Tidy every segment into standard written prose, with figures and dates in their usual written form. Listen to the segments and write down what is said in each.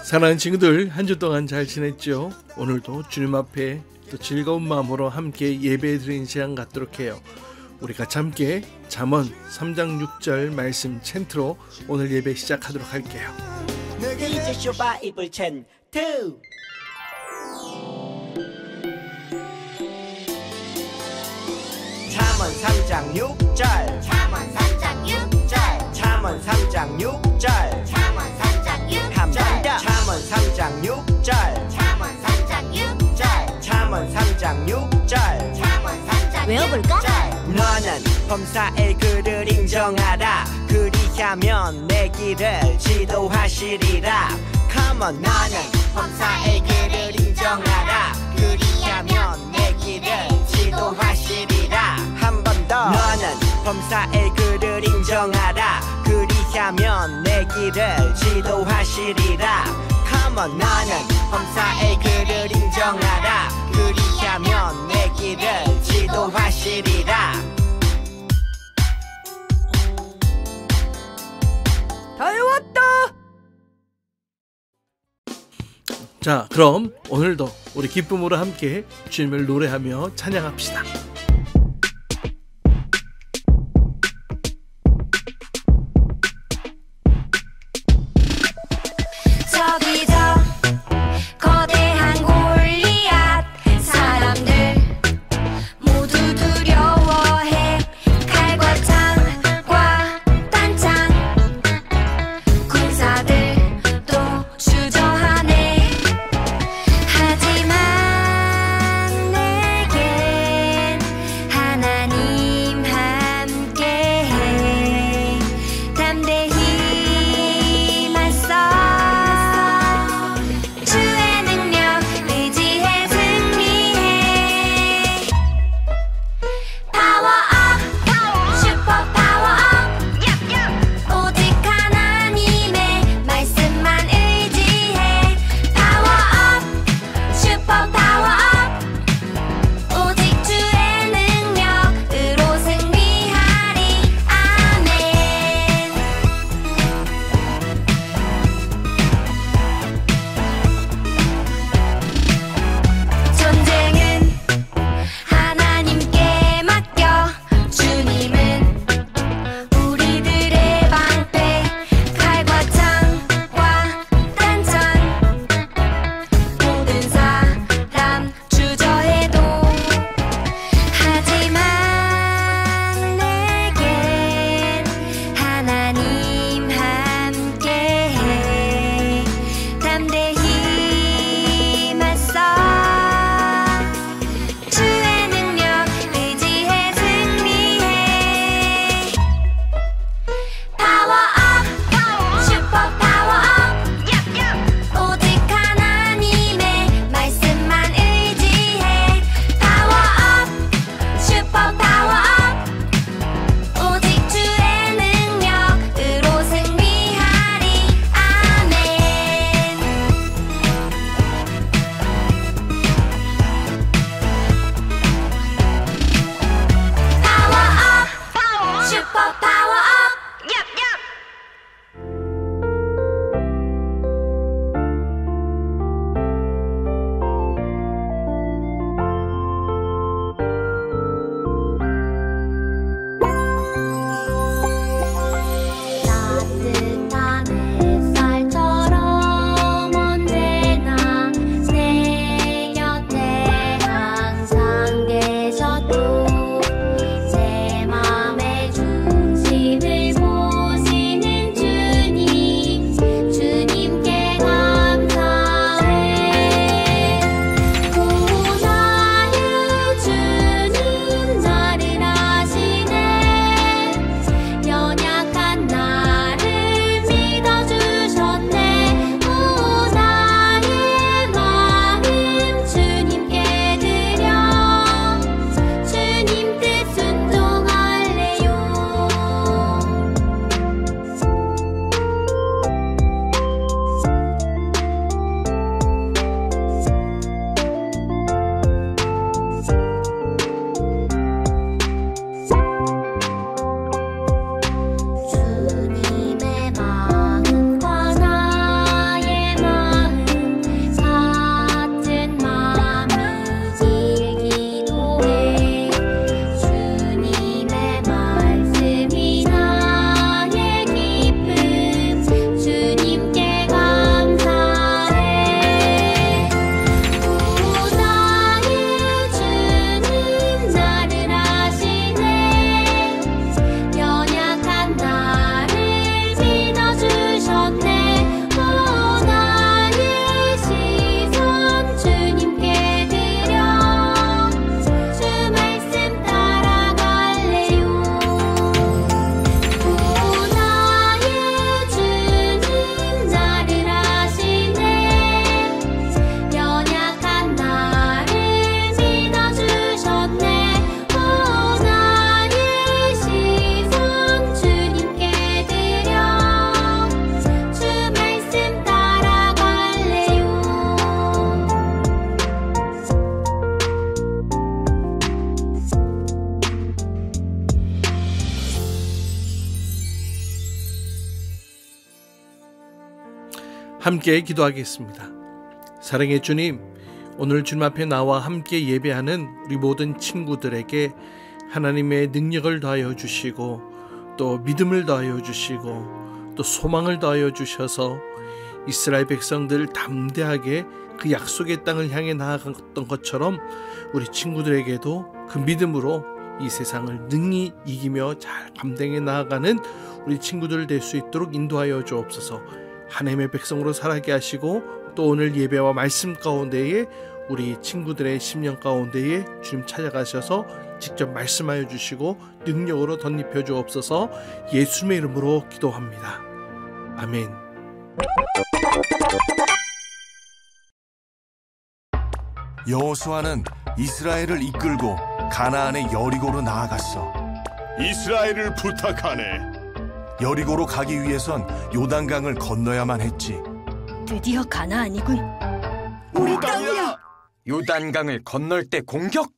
사랑하는 친구들, 한 주 동안 잘 지냈죠? 오늘도 주님 앞에 또 즐거운 마음으로 함께 예배 드리는 시간 갖도록 해요. 우리 같이 함께 잠언 3장 6절 말씀 챈트로 오늘 예배 시작하도록 할게요. 이제 바이블 챈트. 잠언 3장 6절. 잠언 3장 6절. 잠언 3장 6절. 잠언 3장 6절. 한 번 더. 잠언 3장 6절. 잠언 3장 6절. 잠언 3장 6절. 잠언 3장 외워볼까? 6절. 너는 범사의 그를 인정하라. 그리하면 내 길을 지도하시리라. Come on. 너는 범사의 그를 인정하라. 그리하면 내 길을 지도하시리라. 한 번 더. 너는 범사의 그를 인정하라. 그리하면 내 길을 지도하시리라. Come on. 너는 범사의 그를 인정하라. 그리하면 내 길을 지도하시리라. 다 외웠다. 자, 그럼 오늘도 우리 기쁨으로 함께 주님을 노래하며 찬양합시다. 저기 저 거대한 골리앗 사람들 모두 두려워해. 칼과 창과 단창 군사들도 주저하네. 하지만 내겐 함께 기도하겠습니다. 사랑의 주님, 오늘 주님 앞에 나와 함께 예배하는 우리 모든 친구들에게 하나님의 능력을 더하여 주시고 또 믿음을 더하여 주시고 또 소망을 더하여 주셔서 이스라엘 백성들 담대하게 그 약속의 땅을 향해 나아갔던 것처럼 우리 친구들에게도 그 믿음으로 이 세상을 능히 이기며 잘 감당해 나아가는 우리 친구들 될 수 있도록 인도하여 주옵소서. 하나님의 백성으로 살아게 하시고 또 오늘 예배와 말씀 가운데에 우리 친구들의 심령 가운데에 주님 찾아가셔서 직접 말씀하여 주시고 능력으로 덧입혀 주옵소서. 예수님의 이름으로 기도합니다. 아멘. 여호수아는 이스라엘을 이끌고 가나안의 여리고로 나아갔어. 이스라엘을 부탁하네. 여리고로 가기 위해선 요단강을 건너야만 했지. 드디어 가나안이군. 우리 땅이야. 요단강을 건널 때 공격?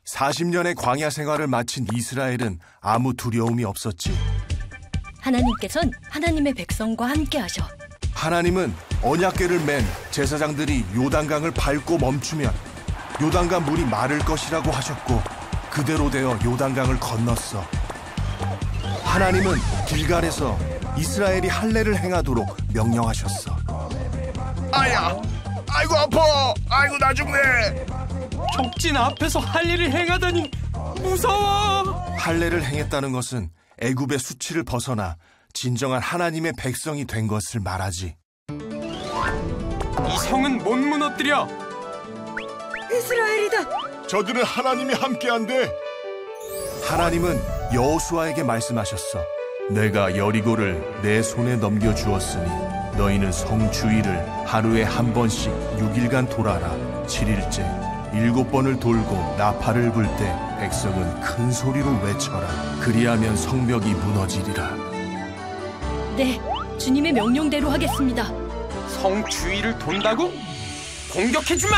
40년의 광야 생활을 마친 이스라엘은 아무 두려움이 없었지. 하나님께선 하나님의 백성과 함께 하셔. 하나님은 언약궤를 맨 제사장들이 요단강을 밟고 멈추면 요단강 물이 마를 것이라고 하셨고 그대로 되어 요단강을 건넜어. 하나님은 길갈에서 이스라엘이 할례를 행하도록 명령하셨어. 아야, 아이고 아파, 아이고 나 죽네. 적진 앞에서 할 일을 행하다니 무서워. 할례를 행했다는 것은 애굽의 수치를 벗어나 진정한 하나님의 백성이 된 것을 말하지. 이 성은 못 무너뜨려. 이스라엘이다. 저들은 하나님이 함께한대. 하나님은 여호수아에게 말씀하셨어. 내가 여리고를 내 손에 넘겨주었으니 너희는 성 주위를 하루에 한 번씩 6일간 돌아라. 7일째 7번을 돌고 나팔을 불 때 백성은 큰 소리로 외쳐라. 그리하면 성벽이 무너지리라. 네, 주님의 명령대로 하겠습니다. 성 주위를 돈다고? 공격해주마.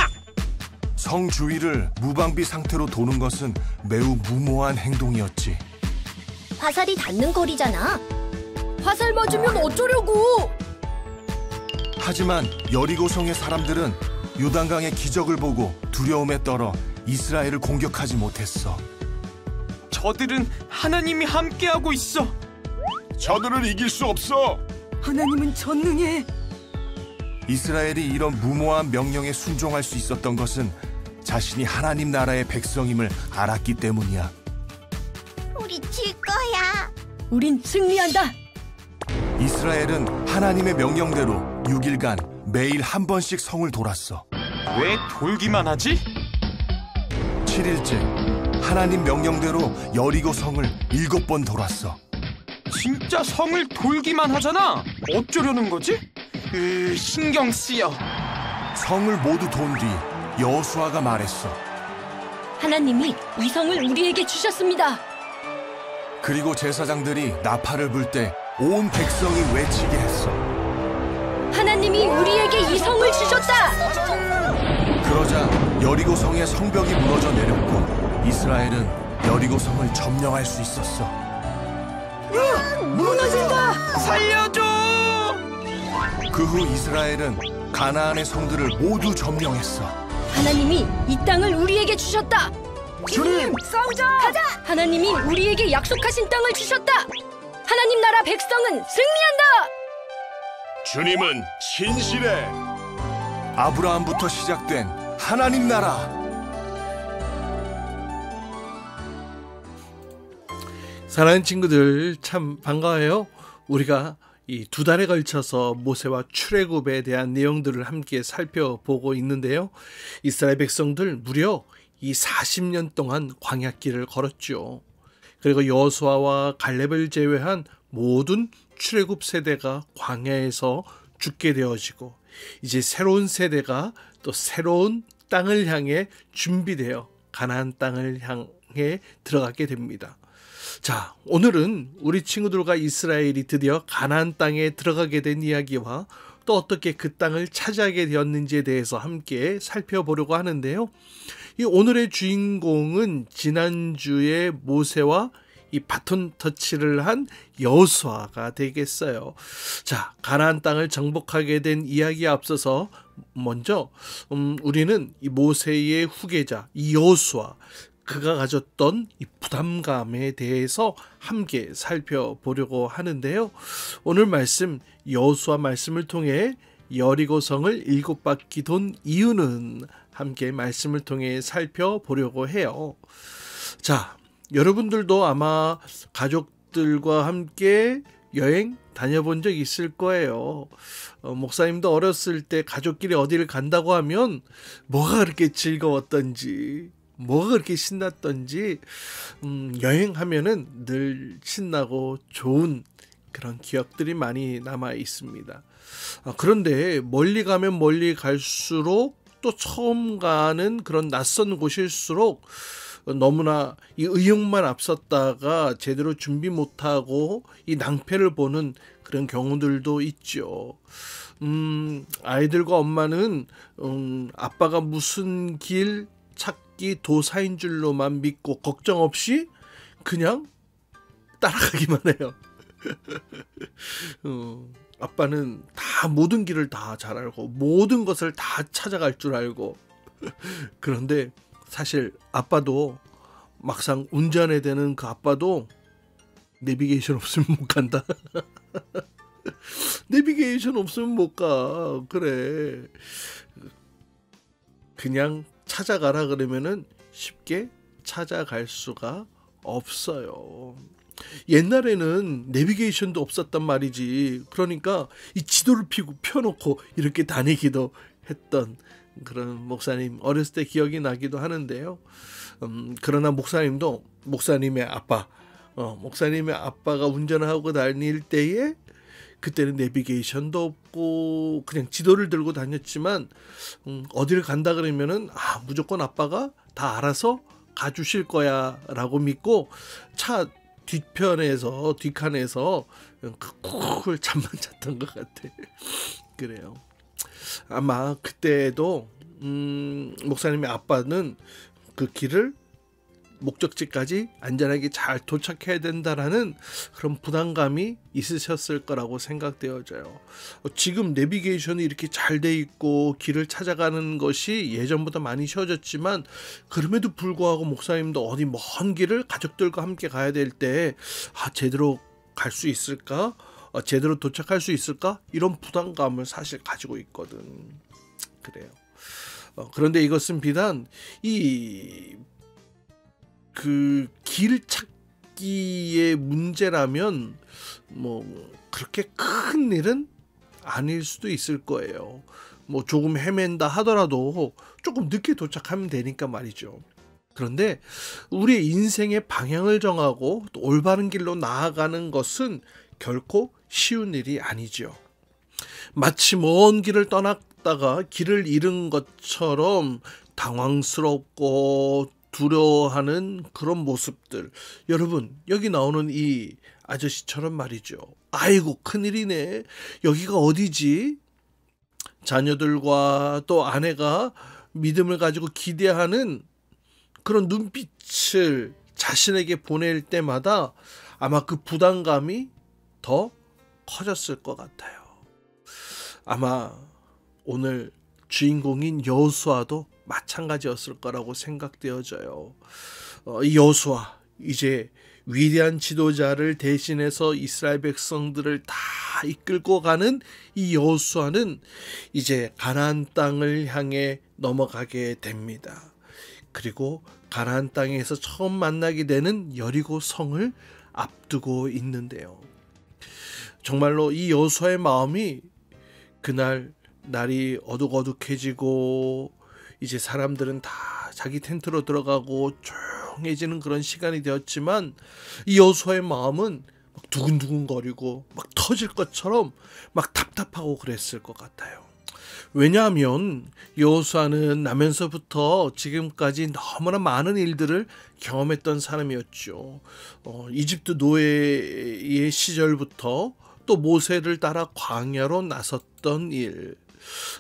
성 주위를 무방비 상태로 도는 것은 매우 무모한 행동이었지. 화살이 닿는 거리잖아. 화살 맞으면 어쩌려고? 하지만 여리고성의 사람들은 요단강의 기적을 보고 두려움에 떨어 이스라엘을 공격하지 못했어. 저들은 하나님이 함께하고 있어. 저들을 이길 수 없어. 하나님은 전능해. 이스라엘이 이런 무모한 명령에 순종할 수 있었던 것은 자신이 하나님 나라의 백성임을 알았기 때문이야. 우리 질 거야. 우린 승리한다. 이스라엘은 하나님의 명령대로 6일간 매일 한 번씩 성을 돌았어. 왜 돌기만 하지? 7일째 하나님 명령대로 여리고 성을 7번 돌았어. 진짜 성을 돌기만 하잖아. 어쩌려는 거지? 신경 쓰여. 성을 모두 돈 뒤 여호수아가 말했어. 하나님이 이 성을 우리에게 주셨습니다. 그리고 제사장들이 나팔을 불 때 온 백성이 외치게 했어. 하나님이 우리에게 이 성을 주셨다. 그러자 여리고 성의 성벽이 무너져 내렸고 이스라엘은 여리고 성을 점령할 수 있었어. 무너진다. 살려줘. 그 후 이스라엘은 가나안의 성들을 모두 점령했어. 하나님이 이 땅을 우리에게 주셨다. 주님, 싸우자. 가자. 하나님이 우리에게 약속하신 땅을 주셨다. 하나님 나라 백성은 승리한다. 주님은 신실해. 아브라함부터 시작된 하나님 나라. 사랑하는 친구들, 참 반가워요. 우리가 이 2달에 걸쳐서 모세와 출애굽에 대한 내용들을 함께 살펴보고 있는데요. 이스라엘 백성들 무려 이 40년 동안 광야길을 걸었죠. 그리고 여호수아와 갈렙을 제외한 모든 출애굽 세대가 광야에서 죽게 되어지고 이제 새로운 세대가 또 새로운 땅을 향해 준비되어 가나안 땅을 향해 들어가게 됩니다. 자, 오늘은 우리 친구들과 이스라엘이 드디어 가나안 땅에 들어가게 된 이야기와 또 어떻게 그 땅을 차지하게 되었는지에 대해서 함께 살펴보려고 하는데요. 이 오늘의 주인공은 지난주에 모세와 이 바톤 터치를 한 여호수아가 되겠어요. 자, 가나안 땅을 정복하게 된 이야기에 앞서서 먼저 우리는 이 모세의 후계자 이 여호수아 그가 가졌던 이 부담감에 대해서 함께 살펴보려고 하는데요. 오늘 말씀 여호수아 말씀을 통해 여리고성을 7바퀴 돈 이유는 함께 말씀을 통해 살펴보려고 해요. 자, 여러분들도 아마 가족들과 함께 여행 다녀본 적 있을 거예요. 목사님도 어렸을 때 가족끼리 어디를 간다고 하면 뭐가 그렇게 즐거웠던지 뭐가 그렇게 신났던지 여행하면은 늘 신나고 좋은 그런 기억들이 많이 남아 있습니다. 그런데 멀리 가면 멀리 갈수록 또 처음 가는 그런 낯선 곳일수록 너무나 이 의욕만 앞섰다가 제대로 준비 못하고 이 낭패를 보는 그런 경우들도 있죠. 아이들과 엄마는 아빠가 무슨 길 찾기 도사인 줄로만 믿고 걱정 없이 그냥 따라가기만 해요. 아빠는 다 모든 길을 다 잘 알고 모든 것을 다 찾아갈 줄 알고 그런데 사실 아빠도 막상 운전에 되는 그 아빠도 내비게이션 없으면 못 간다. 내비게이션 없으면 못 가. 그래. 그냥 찾아가라 그러면은 쉽게 찾아갈 수가 없어요. 옛날에는 내비게이션도 없었단 말이지. 그러니까 이 지도를 펴놓고 이렇게 다니기도 했던 그런 목사님 어렸을 때 기억이 나기도 하는데요. 그러나 목사님의 아빠가 운전을 하고 다닐 때에 그때는 내비게이션도 없고 그냥 지도를 들고 다녔지만 어디를 간다 그러면은 무조건 아빠가 다 알아서 가주실 거야 라고 믿고 차 뒷칸에서 쿨 잠만 잤던 것 같아. 그래요. 아마 그때도 목사님의 아빠는 그 길을 목적지까지 안전하게 잘 도착해야 된다라는 그런 부담감이 있으셨을 거라고 생각되어져요. 지금 내비게이션이 이렇게 잘 돼 있고 길을 찾아가는 것이 예전보다 많이 쉬워졌지만 그럼에도 불구하고 목사님도 어디 먼 길을 가족들과 함께 가야 될 때 제대로 갈 수 있을까? 제대로 도착할 수 있을까? 이런 부담감을 사실 가지고 있거든. 그래요. 그런데 이것은 비단 그 길 찾기의 문제라면 뭐 그렇게 큰 일은 아닐 수도 있을 거예요. 뭐 조금 헤맨다 하더라도 조금 늦게 도착하면 되니까 말이죠. 그런데 우리의 인생의 방향을 정하고 또 올바른 길로 나아가는 것은 결코 쉬운 일이 아니죠. 마치 먼 길을 떠났다가 길을 잃은 것처럼 당황스럽고 두려워하는 그런 모습들. 여러분, 여기 나오는 이 아저씨처럼 말이죠. 아이고, 큰일이네. 여기가 어디지? 자녀들과 또 아내가 믿음을 가지고 기대하는 그런 눈빛을 자신에게 보낼 때마다 아마 그 부담감이 더 커졌을 것 같아요. 아마 오늘 주인공인 여호수아도 마찬가지였을 거라고 생각되어져요. 이 여호수아 이제 위대한 지도자를 대신해서 이스라엘 백성들을 다 이끌고 가는 이 여호수아는 이제 가나안 땅을 향해 넘어가게 됩니다. 그리고 가나안 땅에서 처음 만나게 되는 여리고 성을 앞두고 있는데요. 정말로 이 여호수아의 마음이 그날 날이 어둑어둑해지고 이제 사람들은 다 자기 텐트로 들어가고 조용해지는 그런 시간이 되었지만 이 여호수아의 마음은 막 두근두근거리고 막 터질 것처럼 막 답답하고 그랬을 것 같아요. 왜냐하면 여호수아는 나면서부터 지금까지 너무나 많은 일들을 경험했던 사람이었죠. 이집트 노예의 시절부터 또 모세를 따라 광야로 나섰던 일,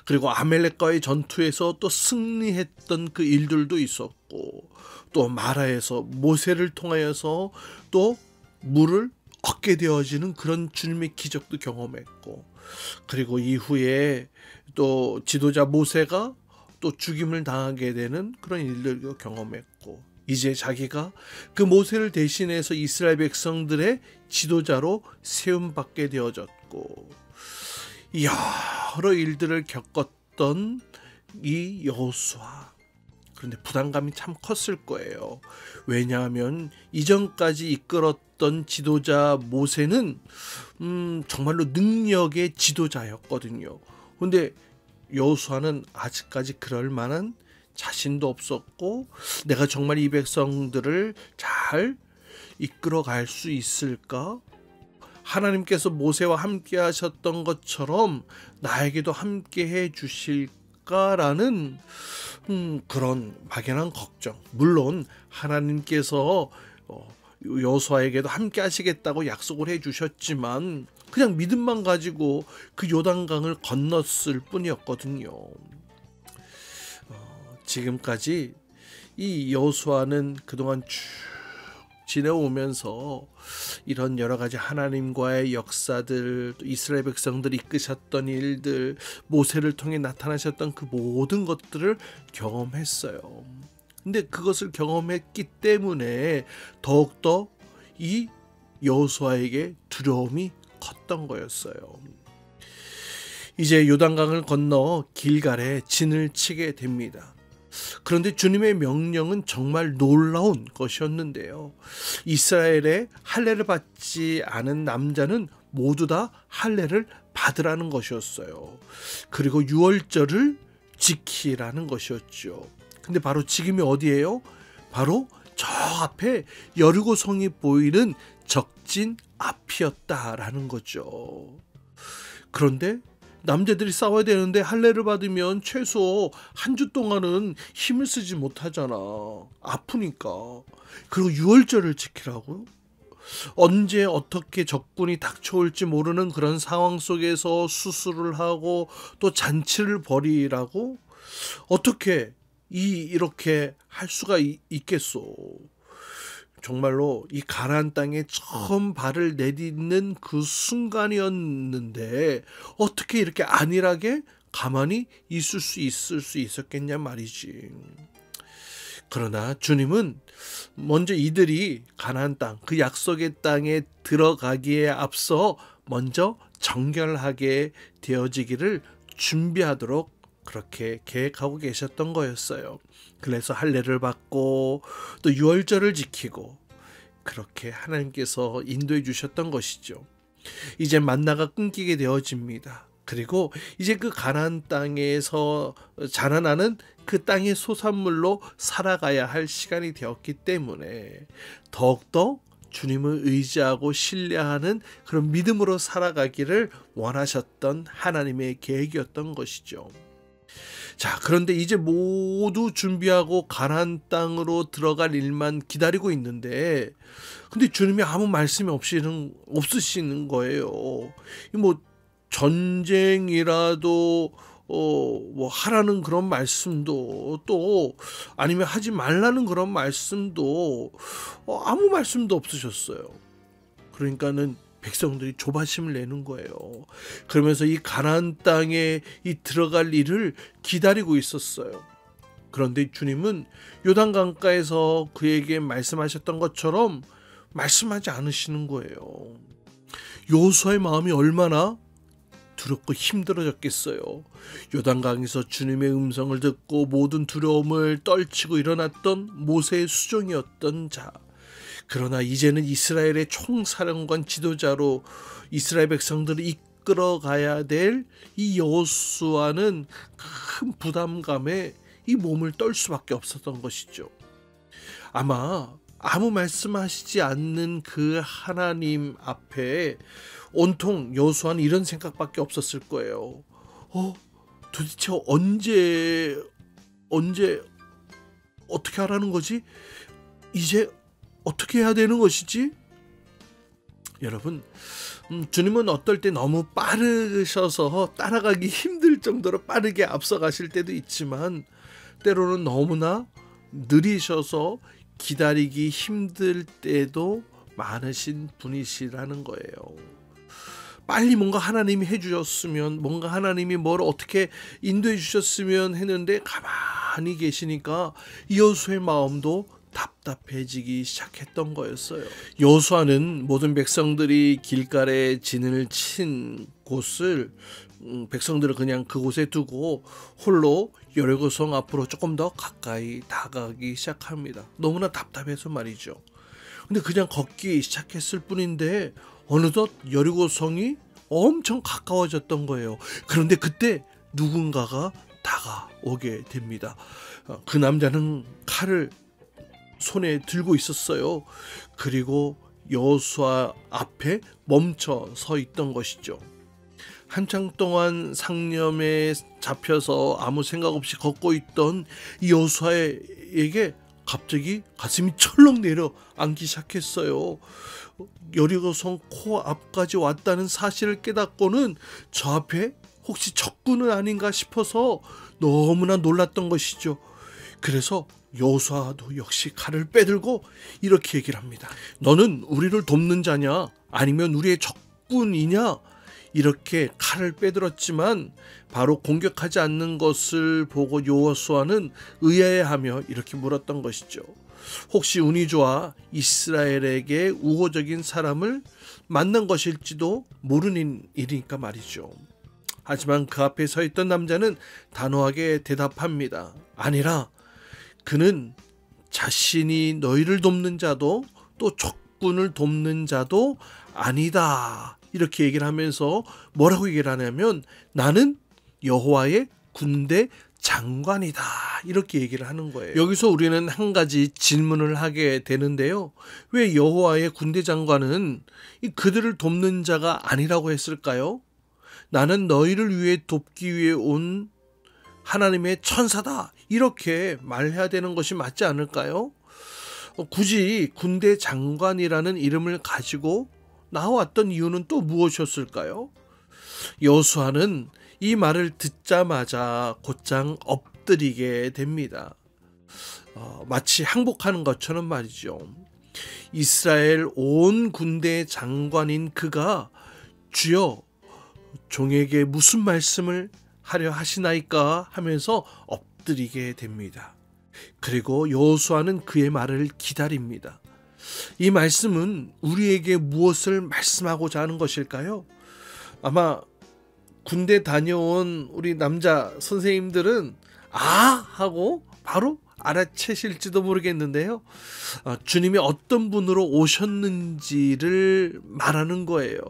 그리고 아멜렉과의 전투에서 또 승리했던 그 일들도 있었고, 또 마라에서 모세를 통하여서 또 물을 얻게 되어지는 그런 주님의 기적도 경험했고, 그리고 이후에 또 지도자 모세가 또 죽임을 당하게 되는 그런 일들도 경험했고, 이제 자기가 그 모세를 대신해서 이스라엘 백성들의 지도자로 세움받게 되어졌고, 여러 일들을 겪었던 이 여호수아. 그런데 부담감이 참 컸을 거예요. 왜냐하면 이전까지 이끌었던 지도자 모세는 정말로 능력의 지도자였거든요. 그런데 여호수아는 아직까지 그럴 만한 자신도 없었고, 내가 정말 이 백성들을 잘 이끌어 갈 수 있을까? 하나님께서 모세와 함께 하셨던 것처럼 나에게도 함께 해 주실까라는 그런 막연한 걱정. 물론 하나님께서 여호수아에게도 함께 하시겠다고 약속을 해 주셨지만 그냥 믿음만 가지고 그 요단강을 건넜을 뿐이었거든요. 지금까지 이 여호수아는 그동안 쭉 지내오면서 이런 여러 가지 하나님과의 역사들, 또 이스라엘 백성들 이끄셨던 일들, 모세를 통해 나타나셨던 그 모든 것들을 경험했어요. 근데 그것을 경험했기 때문에 더욱더 이 여호수아에게 두려움이 컸던 거였어요. 이제 요단강을 건너 길갈에 진을 치게 됩니다. 그런데 주님의 명령은 정말 놀라운 것이었는데요. 이스라엘의 할례를 받지 않은 남자는 모두 다 할례를 받으라는 것이었어요. 그리고 유월절을 지키라는 것이었죠. 근데 바로 지금이 어디예요? 바로 저 앞에 여리고성이 보이는 적진 앞이었다라는 거죠. 그런데 남자들이 싸워야 되는데 할례를 받으면 최소 한 주 동안은 힘을 쓰지 못하잖아. 아프니까. 그리고 유월절을 지키라고요? 언제 어떻게 적군이 닥쳐올지 모르는 그런 상황 속에서 수술을 하고 또 잔치를 벌이라고? 어떻게 이렇게 할 수가 있겠소? 정말로 이 가나안 땅에 처음 발을 내딛는 그 순간이었는데 어떻게 이렇게 안일하게 가만히 있을 수 있었겠냐 말이지. 그러나 주님은 먼저 이들이 가나안 땅, 그 약속의 땅에 들어가기에 앞서 먼저 정결하게 되어지기를 준비하도록 그렇게 계획하고 계셨던 거였어요. 그래서 할례를 받고 또 유월절을 지키고 그렇게 하나님께서 인도해 주셨던 것이죠. 이제 만나가 끊기게 되어집니다. 그리고 이제 그 가나안 땅에서 자라나는 그 땅의 소산물로 살아가야 할 시간이 되었기 때문에 더욱더 주님을 의지하고 신뢰하는 그런 믿음으로 살아가기를 원하셨던 하나님의 계획이었던 것이죠. 자, 그런데 이제 모두 준비하고 가나안 땅으로 들어갈 일만 기다리고 있는데, 근데 주님이 아무 말씀이 없으시는 거예요. 뭐 전쟁이라도 뭐 하라는 그런 말씀도, 또 아니면 하지 말라는 그런 말씀도 아무 말씀도 없으셨어요. 그러니까는 백성들이 조바심을 내는 거예요. 그러면서 이 가나안 땅에 이 들어갈 일을 기다리고 있었어요. 그런데 주님은 요단강가에서 그에게 말씀하셨던 것처럼 말씀하지 않으시는 거예요. 여호수아의 마음이 얼마나 두렵고 힘들어졌겠어요. 요단강에서 주님의 음성을 듣고 모든 두려움을 떨치고 일어났던 모세의 수종이었던 자. 그러나 이제는 이스라엘의 총사령관 지도자로 이스라엘 백성들을 이끌어가야 될 이 여호수아는 큰 부담감에 이 몸을 떨 수밖에 없었던 것이죠. 아마 아무 말씀하시지 않는 그 하나님 앞에 온통 여호수아는 이런 생각밖에 없었을 거예요. 도대체 언제 어떻게 하라는 거지? 이제 어떻게 해야 되는 것이지? 여러분, 주님은 어떨 때 너무 빠르셔서 따라가기 힘들 정도로 빠르게 앞서가실 때도 있지만 때로는 너무나 느리셔서 기다리기 힘들 때도 많으신 분이시라는 거예요. 빨리 뭔가 하나님이 해주셨으면, 뭔가 하나님이 뭘 어떻게 인도해 주셨으면 했는데 가만히 계시니까 여호수아의 마음도 답답해지기 시작했던 거였어요. 여호수아는 모든 백성들이 길갈에 진을 친 곳을 백성들을 그냥 그곳에 두고 홀로 여리고성 앞으로 조금 더 가까이 다가가기 시작합니다. 너무나 답답해서 말이죠. 근데 그냥 걷기 시작했을 뿐인데 어느덧 여리고성이 엄청 가까워졌던 거예요. 그런데 그때 누군가가 다가오게 됩니다. 그 남자는 칼을 손에 들고 있었어요. 그리고 여호수아 앞에 멈춰 서 있던 것이죠. 한창 동안 상념에 잡혀서 아무 생각 없이 걷고 있던 여호수아에게 갑자기 가슴이 철렁 내려앉기 시작했어요. 여리고성 코앞까지 왔다는 사실을 깨닫고는 저 앞에 혹시 적군은 아닌가 싶어서 너무나 놀랐던 것이죠. 그래서 여호수아도 역시 칼을 빼들고 이렇게 얘기를 합니다. 너는 우리를 돕는 자냐? 아니면 우리의 적군이냐? 이렇게 칼을 빼들었지만 바로 공격하지 않는 것을 보고 여호수아는 의아해하며 이렇게 물었던 것이죠. 혹시 운이 좋아 이스라엘에게 우호적인 사람을 만난 것일지도 모르는 일이니까 말이죠. 하지만 그 앞에 서 있던 남자는 단호하게 대답합니다. 아니라 그는 자신이 너희를 돕는 자도 또 적군을 돕는 자도 아니다. 이렇게 얘기를 하면서 뭐라고 얘기를 하냐면 나는 여호와의 군대 장관이다. 이렇게 얘기를 하는 거예요. 여기서 우리는 한 가지 질문을 하게 되는데요. 왜 여호와의 군대 장관은 그들을 돕는 자가 아니라고 했을까요? 나는 너희를 위해 돕기 위해 온 하나님의 천사다. 이렇게 말해야 되는 것이 맞지 않을까요? 굳이 군대 장관이라는 이름을 가지고 나왔던 이유는 또 무엇이었을까요? 여호수아는 이 말을 듣자마자 곧장 엎드리게 됩니다. 마치 항복하는 것처럼 말이죠. 이스라엘 온 군대 장관인 그가 주여 종에게 무슨 말씀을 하려 하시나이까 하면서 엎드리게 됩니다. 그리고 여호수아는 그의 말을 기다립니다. 이 말씀은 우리에게 무엇을 말씀하고자 하는 것일까요? 아마 군대 다녀온 우리 남자 선생님들은 하고 바로 알아채실지도 모르겠는데요. 주님이 어떤 분으로 오셨는지를 말하는 거예요.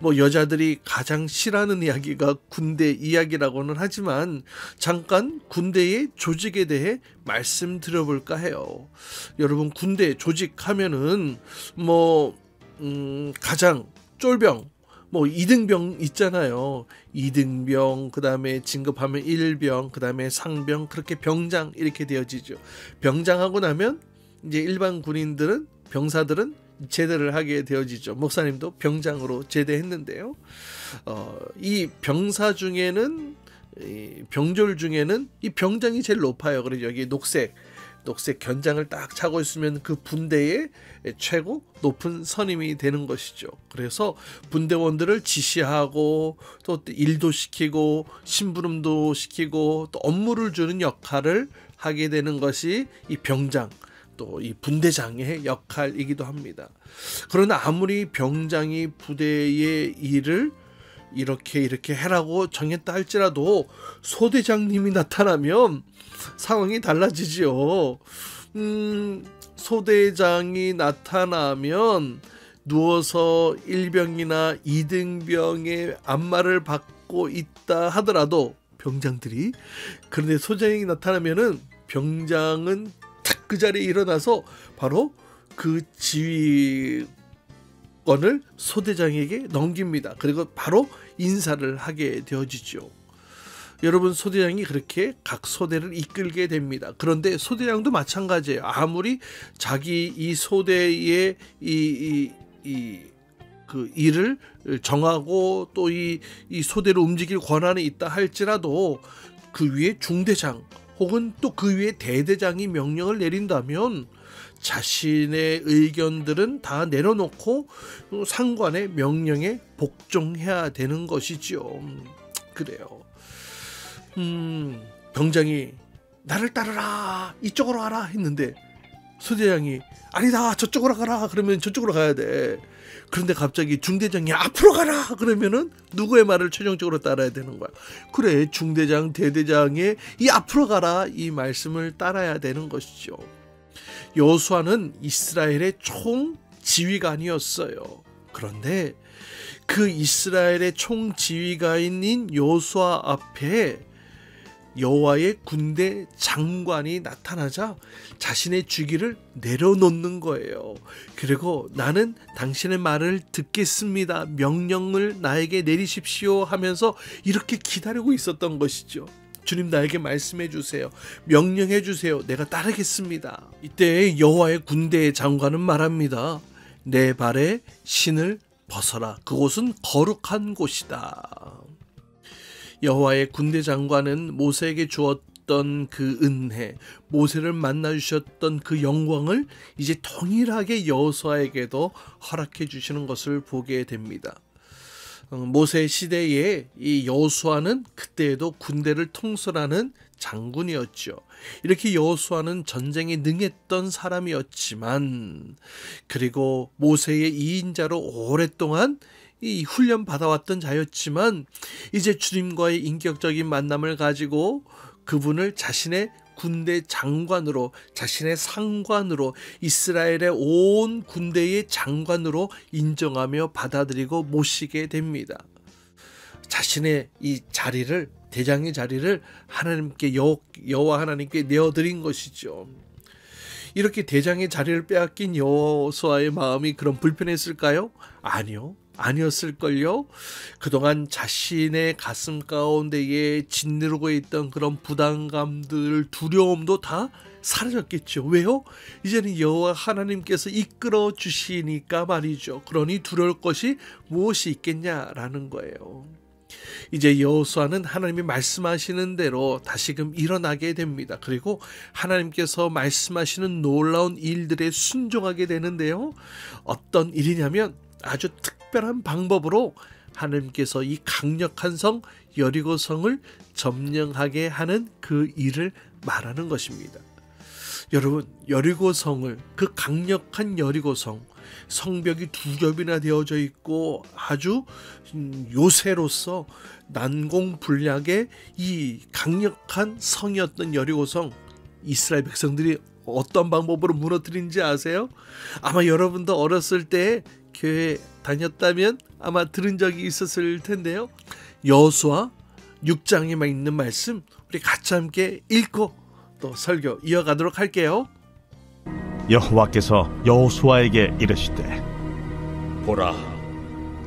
뭐 여자들이 가장 싫어하는 이야기가 군대 이야기라고는 하지만 잠깐 군대의 조직에 대해 말씀드려볼까 해요. 여러분, 군대 조직하면은 가장 쫄병, 2등병 있잖아요. 2등병, 그 다음에 진급하면 1병, 그 다음에 상병, 그렇게 병장 이렇게 되어지죠. 병장하고 나면 이제 일반 군인들은, 병사들은 제대를 하게 되어지죠. 목사님도 병장으로 제대했는데요. 이 병사 중에는, 병졸 중에는 이 병장이 제일 높아요. 그래서 여기 녹색 견장을 딱 차고 있으면 그 분대의 최고 높은 선임이 되는 것이죠. 그래서 분대원들을 지시하고 또 일도 시키고 심부름도 시키고 또 업무를 주는 역할을 하게 되는 것이 이 병장, 또 이 분대장의 역할이기도 합니다. 그러나 아무리 병장이 부대의 일을 이렇게 해라고 정했다 할지라도 소대장님이 나타나면 상황이 달라지죠. 소대장이 나타나면 누워서 1병이나 2등병의 안마를 받고 있다 하더라도 병장들이, 그런데 소대장이 나타나면은 병장은 딱 그 자리에 일어나서 바로 그 지휘권을 소대장에게 넘깁니다. 그리고 바로 인사를 하게 되어지죠. 여러분, 소대장이 그렇게 각 소대를 이끌게 됩니다. 그런데 소대장도 마찬가지예요. 아무리 자기 이 소대의 이 그 일을 정하고 또 이 소대를 움직일 권한이 있다 할지라도 그 위에 중대장 혹은 또 그 위에 대대장이 명령을 내린다면 자신의 의견들은 다 내려놓고 상관의 명령에 복종해야 되는 것이죠. 그래요. 병장이 나를 따르라, 이쪽으로 가라 했는데 소대장이 아니다, 저쪽으로 가라 그러면 저쪽으로 가야 돼. 그런데 갑자기 중대장이 앞으로 가라 그러면은 누구의 말을 최종적으로 따라야 되는 거야. 그래, 중대장 대대장의 이 앞으로 가라 이 말씀을 따라야 되는 것이죠. 여호수아는 이스라엘의 총지휘관이었어요. 그런데 그 이스라엘의 총지휘관인 여호수아 앞에 여호와의 군대 장관이 나타나자 자신의 주기를 내려놓는 거예요. 그리고 나는 당신의 말을 듣겠습니다. 명령을 나에게 내리십시오 하면서 이렇게 기다리고 있었던 것이죠. 주님, 나에게 말씀해 주세요. 명령해 주세요. 내가 따르겠습니다. 이때 여호와의 군대 장관은 말합니다. 내 발에 신을 벗어라. 그곳은 거룩한 곳이다. 여호와의 군대 장관은 모세에게 주었던 그 은혜, 모세를 만나 주셨던 그 영광을 이제 동일하게 여호수아에게도 허락해 주시는 것을 보게 됩니다. 모세 시대에 이 여호수아는 그때에도 군대를 통솔하는 장군이었죠. 이렇게 여호수아는 전쟁에 능했던 사람이었지만, 그리고 모세의 2인자로 오랫동안 이 훈련 받아왔던 자였지만, 이제 주님과의 인격적인 만남을 가지고 그분을 자신의 군대 장관으로, 자신의 상관으로, 이스라엘의 온 군대의 장관으로 인정하며 받아들이고 모시게 됩니다. 자신의 이 자리를, 대장의 자리를 하나님께, 여호와 하나님께 내어드린 것이죠. 이렇게 대장의 자리를 빼앗긴 여호수아의 마음이 그럼 불편했을까요? 아니요. 아니었을걸요. 그동안 자신의 가슴 가운데에 짓누르고 있던 그런 부담감들, 두려움도 다 사라졌겠죠. 왜요? 이제는 여호와 하나님께서 이끌어 주시니까 말이죠. 그러니 두려울 것이 무엇이 있겠냐라는 거예요. 이제 여호수아는 하나님이 말씀하시는 대로 다시금 일어나게 됩니다. 그리고 하나님께서 말씀하시는 놀라운 일들에 순종하게 되는데요. 어떤 일이냐면 아주 특별한 방법으로 하나님께서 이 강력한 성 여리고성을 점령하게 하는 그 일을 말하는 것입니다. 여러분, 여리고성을, 그 강력한 여리고성, 성벽이 2겹이나 되어져 있고 아주 요새로서 난공불락의 이 강력한 성이었던 여리고성, 이스라엘 백성들이 어떤 방법으로 무너뜨린지 아세요? 아마 여러분도 어렸을 때 교회 다녔다면 아마 들은 적이 있었을 텐데요. 여호수아 6장에만 있는 말씀 우리 같이 함께 읽고 또 설교 이어가도록 할게요. 여호와께서 여호수아에게 이르시되, 보라,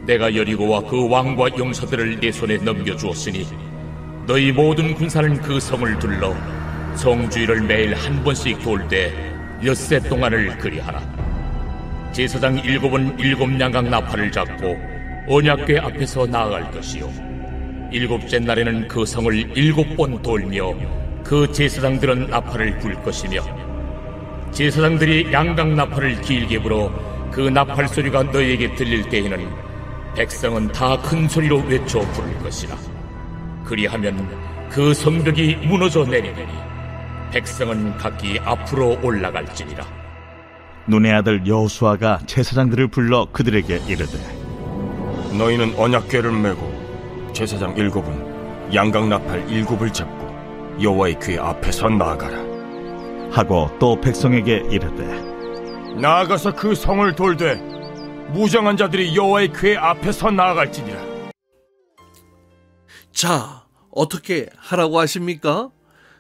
내가 여리고와 그 왕과 용사들을 내 손에 넘겨주었으니 너희 모든 군사는 그 성을 둘러 성주위를 매일 한 번씩 돌 때 엿새 동안을 그리하라. 제사장 7은 7양각 나팔을 잡고 언약궤 앞에서 나아갈 것이요, 7째 날에는 그 성을 7번 돌며 그 제사장들은 나팔을 불 것이며, 제사장들이 양각 나팔을 길게 불어 그 나팔 소리가 너희에게 들릴 때에는 백성은 다 큰 소리로 외쳐 부를 것이라. 그리하면 그 성벽이 무너져 내리리니 백성은 각기 앞으로 올라갈지니라. 눈의 아들 여호수아가 제사장들을 불러 그들에게 이르되, 너희는 언약궤를 메고 제사장 7은 양각 나팔 7을 잡고 여호와의 궤 앞에서 나아가라 하고 또 백성에게 이르되, 나아가서 그 성을 돌되 무장한 자들이 여호와의 궤 앞에서 나아갈지니라. 자, 어떻게 하라고 하십니까?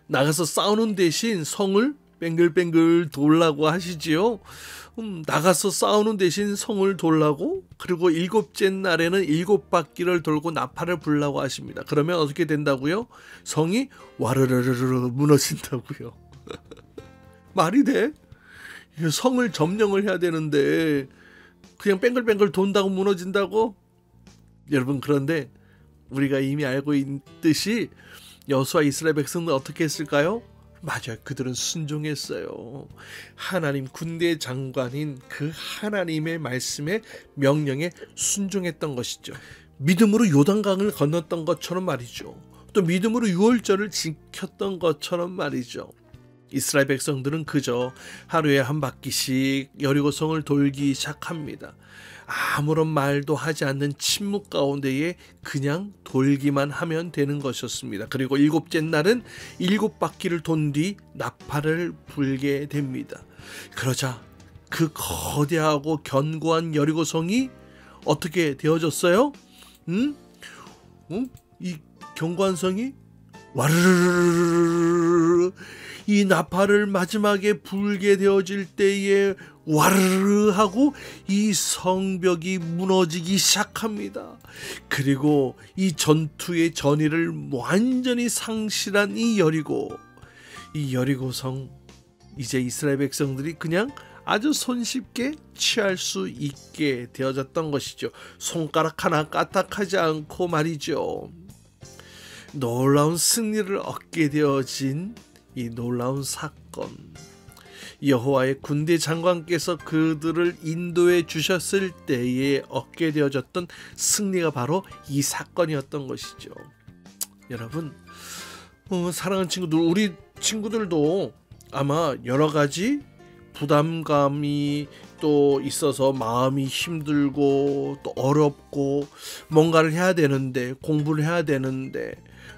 나가서 싸우는 대신 성을 뱅글뱅글 돌라고 하시지요. 나가서 싸우는 대신 성을 돌라고, 그리고 7째 날에는 7바퀴를 돌고 나팔을 불라고 하십니다. 그러면 어떻게 된다고요? 성이 와르르르르 무너진다고요. 말이 돼? 성을 점령을 해야 되는데 그냥 뱅글뱅글 돈다고 무너진다고? 여러분, 그런데 우리가 이미 알고 있듯이 여호수아 이스라엘 백성들 어떻게 했을까요? 맞아요. 그들은 순종했어요. 하나님 군대 장관인 그 하나님의 말씀에 명령에 순종했던 것이죠. 믿음으로 요단강을 건넜던 것처럼 말이죠. 또 믿음으로 유월절을 지켰던 것처럼 말이죠. 이스라엘 백성들은 그저 하루에 한 바퀴씩 여리고성을 돌기 시작합니다. 아무런 말도 하지 않는 침묵 가운데에 그냥 돌기만 하면 되는 것이었습니다. 그리고 일곱째 날은 7바퀴를 돈 뒤 나팔을 불게 됩니다. 그러자 그 거대하고 견고한 여리고성이 어떻게 되어졌어요? 이 견고한 성이 와르르르르, 이 나팔을 마지막에 불게 되어질 때에 와르르 하고 이 성벽이 무너지기 시작합니다. 그리고 이 전투의 전의를 완전히 상실한 이 여리고성, 이제 이스라엘 백성들이 그냥 아주 손쉽게 취할 수 있게 되어졌던 것이죠. 손가락 하나 까딱하지 않고 말이죠. 놀라운 승리를 얻게 되어진 이 놀라운 사건, 여호와의 군대 장관께서 그들을 인도해 주셨을 때에 얻게 되어졌던 승리가 바로 이 사건이었던 것이죠. 여러분, 사랑하는 친구들, 우리 친구들도 아마 여러 가지 부담감이 또 있어서 마음이 힘들고 또 어렵고, 뭔가를 해야 되는데, 공부를 해야 되는데,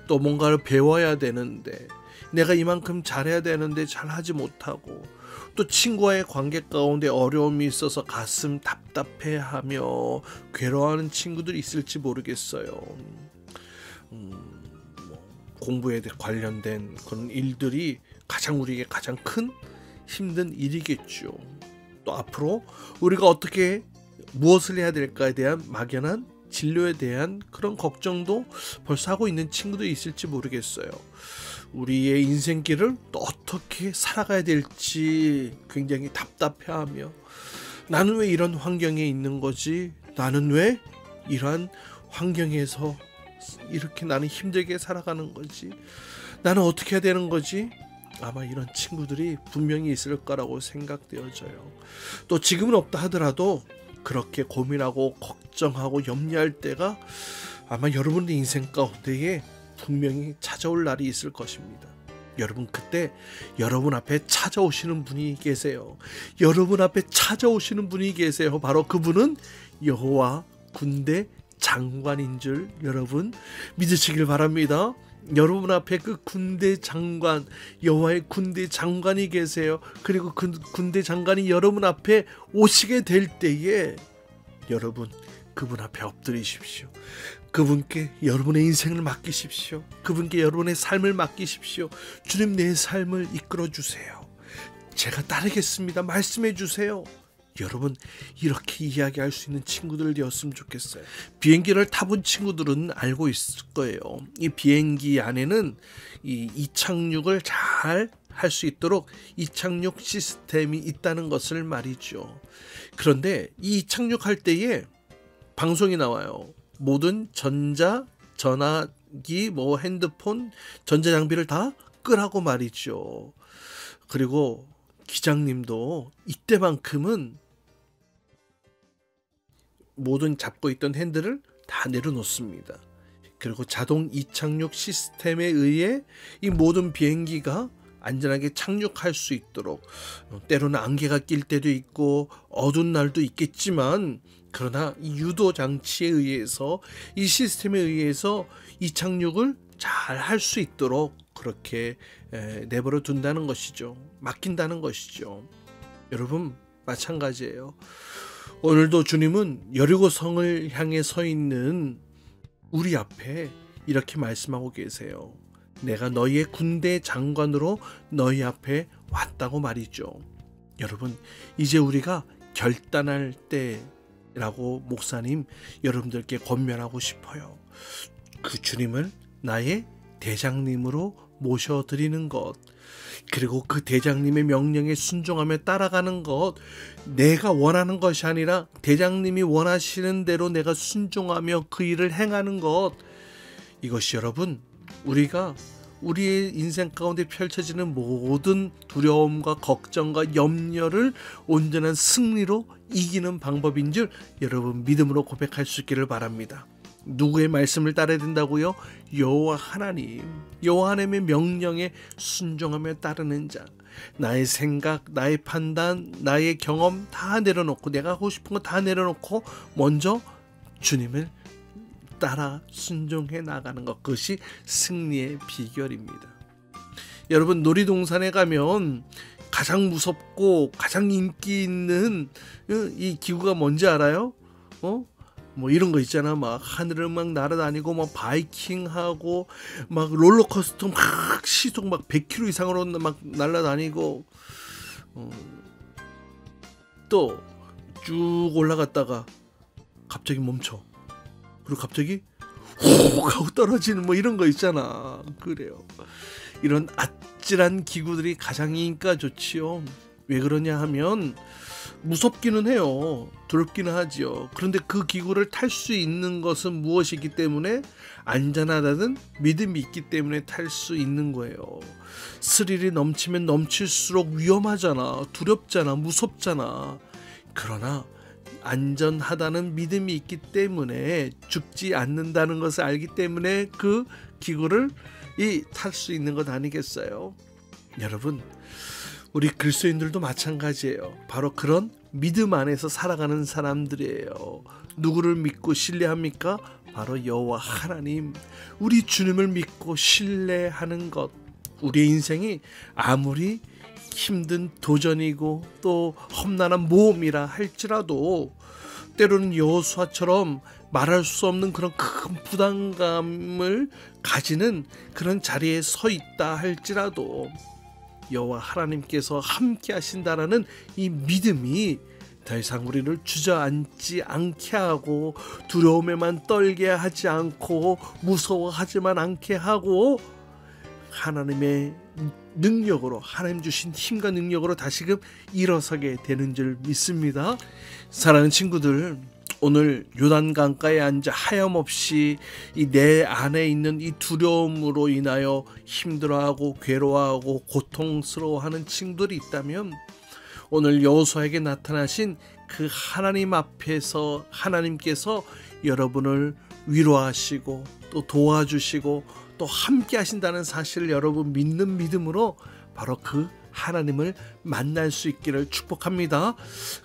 또 뭔가를 배워야 되는데, 내가 이만큼 잘해야 되는데 잘하지 못하고, 또 친구와의 관계 가운데 어려움이 있어서 가슴 답답해하며 괴로워하는 친구들이 있을지 모르겠어요. 공부에 관련된 그런 일들이 우리에게 가장 큰 힘든 일이겠죠. 또 앞으로 우리가 어떻게 무엇을 해야 될까에 대한 막연한 진로에 대한 그런 걱정도 벌써 하고 있는 친구도 있을지 모르겠어요. 우리의 인생길을 또 어떻게 살아가야 될지 굉장히 답답해하며, 나는 왜 이런 환경에 있는 거지? 나는 왜 이러한 환경에서 이렇게 나는 힘들게 살아가는 거지? 나는 어떻게 해야 되는 거지? 아마 이런 친구들이 분명히 있을 거라고 생각되어져요. 또 지금은 없다 하더라도 그렇게 고민하고 걱정하고 염려할 때가 아마 여러분의 인생 가운데에 분명히 찾아올 날이 있을 것입니다. 여러분, 그때 여러분 앞에 찾아오시는 분이 계세요. 여러분 앞에 찾아오시는 분이 계세요. 바로 그분은 여호와 군대 장관인 줄 여러분 믿으시길 바랍니다. 여러분 앞에 그 군대 장관, 여호와의 군대 장관이 계세요. 그리고 그 군대 장관이 여러분 앞에 오시게 될 때에 여러분 그분 앞에 엎드리십시오. 그분께 여러분의 인생을 맡기십시오. 그분께 여러분의 삶을 맡기십시오. 주님, 내 삶을 이끌어 주세요. 제가 따르겠습니다. 말씀해 주세요. 여러분, 이렇게 이야기할 수 있는 친구들 되었으면 좋겠어요. 비행기를 타본 친구들은 알고 있을 거예요. 이 비행기 안에는 이 이착륙을 잘 할 수 있도록 이착륙 시스템이 있다는 것을 말이죠. 그런데 이 이착륙할 때에 방송이 나와요. 모든 전화기, 핸드폰, 전자장비를 다 끄라고 말이죠. 그리고 기장님도 이때만큼은 모든 잡고 있던 핸들을 다 내려놓습니다. 그리고 자동 이착륙 시스템에 의해 이 모든 비행기가 안전하게 착륙할 수 있도록, 때로는 안개가 낄 때도 있고 어두운 날도 있겠지만, 그러나 이 유도 장치에 의해서, 이 시스템에 의해서 이착륙을 잘 할 수 있도록 그렇게 내버려 둔다는 것이죠. 맡긴다는 것이죠. 여러분, 마찬가지예요. 오늘도 주님은 여리고성을 향해 서 있는 우리 앞에 이렇게 말씀하고 계세요. 내가 너희의 군대 장관으로 너희 앞에 왔다고 말이죠. 여러분, 이제 우리가 결단할 때라고 목사님 여러분들께 권면하고 싶어요. 그 주님을 나의 대장님으로 모셔드리는 것, 그리고 그 대장님의 명령에 순종하며 따라가는 것, 내가 원하는 것이 아니라 대장님이 원하시는 대로 내가 순종하며 그 일을 행하는 것, 이것이 여러분, 우리가 우리의 인생 가운데 펼쳐지는 모든 두려움과 걱정과 염려를 온전한 승리로 이기는 방법인 줄 여러분 믿음으로 고백할 수 있기를 바랍니다. 누구의 말씀을 따라야 된다고요? 여호와 하나님, 여호와 하나님의 명령에 순종하며 따르는 자. 나의 생각, 나의 판단, 나의 경험 다 내려놓고, 내가 하고 싶은 거 다 내려놓고 먼저 주님을 따라 순종해 나가는 것, 그것이 승리의 비결입니다. 여러분, 놀이동산에 가면 가장 무섭고 가장 인기 있는 이 기구가 뭔지 알아요? 뭐 이런 거 있잖아. 막 하늘을 막 날아다니고 막 바이킹하고 막 롤러코스터 막 시속 막 100km 이상으로 막 날아다니고, 또 쭉 올라갔다가 갑자기 멈춰. 그리고 갑자기 훅 하고 떨어지는 뭐 이런 거 있잖아. 그래요. 이런 아찔한 기구들이 가장 인기가 좋지요. 왜 그러냐 하면 무섭기는 해요. 두렵기는 하지요. 그런데 그 기구를 탈 수 있는 것은 무엇이기 때문에? 안전하다는 믿음이 있기 때문에 탈 수 있는 거예요. 스릴이 넘치면 넘칠수록 위험하잖아. 두렵잖아. 무섭잖아. 그러나 안전하다는 믿음이 있기 때문에, 죽지 않는다는 것을 알기 때문에 그 기구를 탈 수 있는 것 아니겠어요? 여러분, 우리 그리스도인들도 마찬가지예요. 바로 그런 믿음 안에서 살아가는 사람들이에요. 누구를 믿고 신뢰합니까? 바로 여호와 하나님, 우리 주님을 믿고 신뢰하는 것. 우리의 인생이 아무리 힘든 도전이고 또 험난한 모험이라 할지라도, 때로는 여호수아처럼 말할 수 없는 그런 큰 부담감을 가지는 그런 자리에 서 있다 할지라도 여호와 하나님께서 함께 하신다라는 이 믿음이 더 이상 우리를 주저앉지 않게 하고, 두려움에만 떨게 하지 않고, 무서워하지만 않게 하고, 하나님의 능력으로, 하나님 주신 힘과 능력으로 다시금 일어서게 되는 줄 믿습니다. 사랑하는 친구들, 오늘 요단강가에 앉아 하염없이 이 내 안에 있는 이 두려움으로 인하여 힘들어하고 괴로워하고 고통스러워하는 친구들이 있다면, 오늘 여호수아에게 나타나신 그 하나님 앞에서 하나님께서 여러분을 위로하시고 또 도와주시고 또 함께 하신다는 사실을 여러분 믿는 믿음으로 바로 그 하나님을 만날 수 있기를 축복합니다.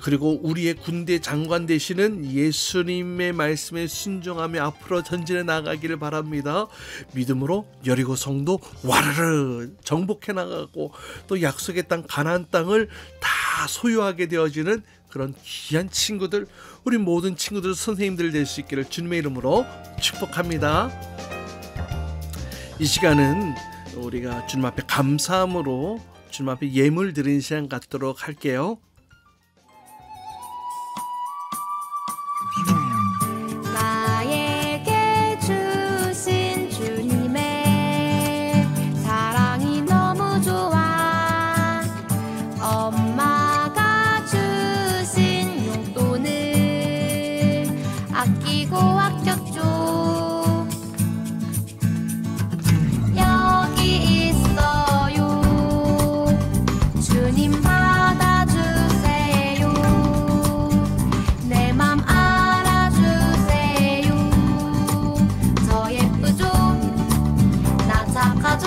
그리고 우리의 군대 장관 되시는 예수님의 말씀에 순종하며 앞으로 전진해 나가기를 바랍니다. 믿음으로 여리고 성도 와르르 정복해 나가고, 또 약속의 땅 가나안 땅을 다 소유하게 되어지는 그런 귀한 친구들, 우리 모든 친구들, 선생님들 될 수 있기를 주님의 이름으로 축복합니다. 이 시간은 우리가 주님 앞에 감사함으로 주님 앞에 예물 드리는 시간 갖도록 할게요. 나에게 주신 주님의 사랑이 너무 좋아. 엄마가 주신 용돈을 아끼고 아꼈죠. 여기 있어요. 주님 받아주세요. 내 맘 알아주세요. 저 예쁘죠? 나 착하죠?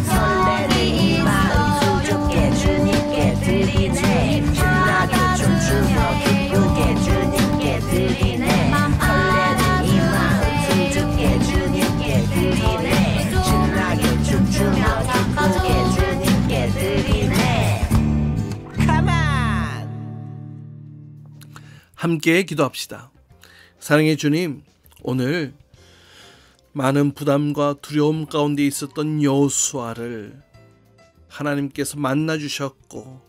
설레는 마음 수줍게 주님께 드리네. 신나게 춤추며 기쁘게 주님께 드리네. 설레는 이 마음 수줍게 주님께 드리네. 신나게 춤추며 기쁘게 주님께 드리네. 함께 기도합시다. 사랑의 주님, 오늘 많은 부담과 두려움 가운데 있었던 여호수아를 하나님께서 만나주셨고,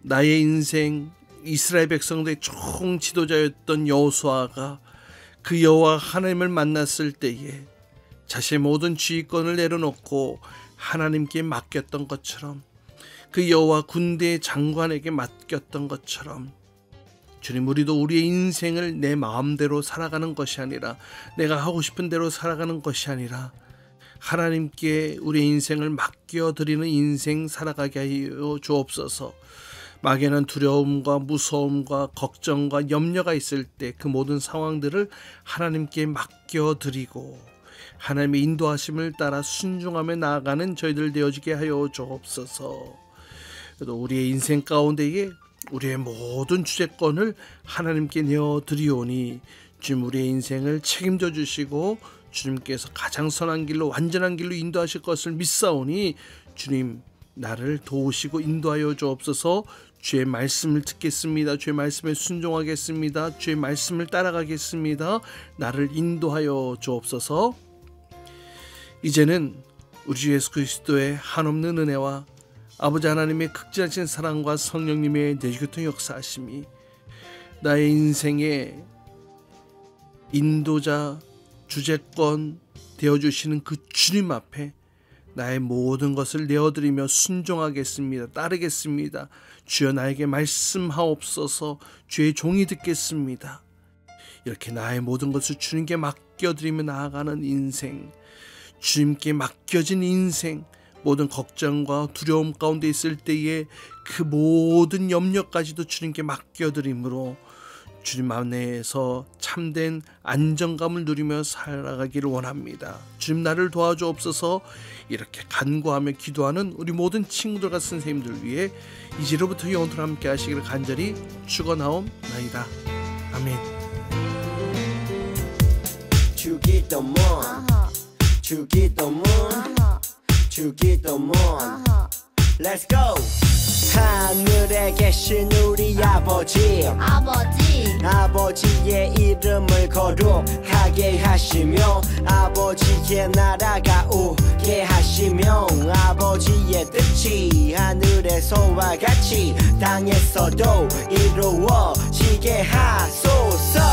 나의 인생 이스라엘 백성들의 총 지도자였던 여호수아가 그 여호와 하나님을 만났을 때에 자신의 모든 지휘권을 내려놓고 하나님께 맡겼던 것처럼, 그 여호와 군대의 장관에게 맡겼던 것처럼, 주님, 우리도 우리의 인생을 내 마음대로 살아가는 것이 아니라, 내가 하고 싶은 대로 살아가는 것이 아니라 하나님께 우리의 인생을 맡겨드리는 인생 살아가게 하여 주옵소서. 막연한 두려움과 무서움과 걱정과 염려가 있을 때 그 모든 상황들을 하나님께 맡겨드리고 하나님의 인도하심을 따라 순종하며 나아가는 저희들 되어지게 하여 주옵소서. 그래도 우리의 인생 가운데에 우리의 모든 주재권을 하나님께 내어드리오니 주님, 우리의 인생을 책임져 주시고 주님께서 가장 선한 길로, 완전한 길로 인도하실 것을 믿사오니 주님, 나를 도우시고 인도하여 주옵소서. 주의 말씀을 듣겠습니다. 주의 말씀에 순종하겠습니다. 주의 말씀을 따라가겠습니다. 나를 인도하여 주옵소서. 이제는 우리 주 예수 그리스도의 한없는 은혜와 아버지 하나님의 극진하신 사랑과 성령님의 내주교통 역사하심이 나의 인생의 인도자, 주재권 되어주시는 그 주님 앞에 나의 모든 것을 내어드리며 순종하겠습니다. 따르겠습니다. 주여, 나에게 말씀하옵소서. 주의 종이 듣겠습니다. 이렇게 나의 모든 것을 주님께 맡겨드리며 나아가는 인생, 주님께 맡겨진 인생, 모든 걱정과 두려움 가운데 있을 때에 그 모든 염려까지도 주님께 맡겨드림으로 주님 안에서 참된 안정감을 누리며 살아가기를 원합니다. 주님, 나를 도와주옵소서. 이렇게 간구하며 기도하는 우리 모든 친구들과 선생님들 위해 이제로부터 영원토록 함께 하시기를 간절히 축원하옵나이다. 아멘. 주기도문, 주기도문, 주기도문. Let's go. 하늘에 계신 우리 아버지, 아버지의 이름을 거룩하게 하시며 아버지의 나라가 오게 하시며 아버지의 뜻이 하늘에서와 같이 땅에서도 이루어지게 하소서.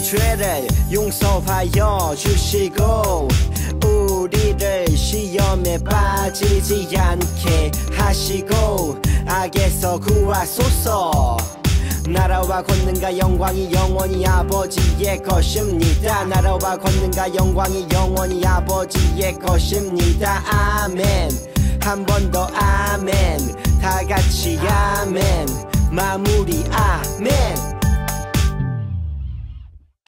죄를 용서하여 주시고 우리를 시험에 빠지지 않게 하시고 악에서 구하소서. 나라와 권능과 영광이 영원히 아버지의 것입니다. 나라와 권능과 영광이 영원히 아버지의 것입니다. 아멘. 한 번 더 아멘. 다 같이 아멘. 마무리 아멘.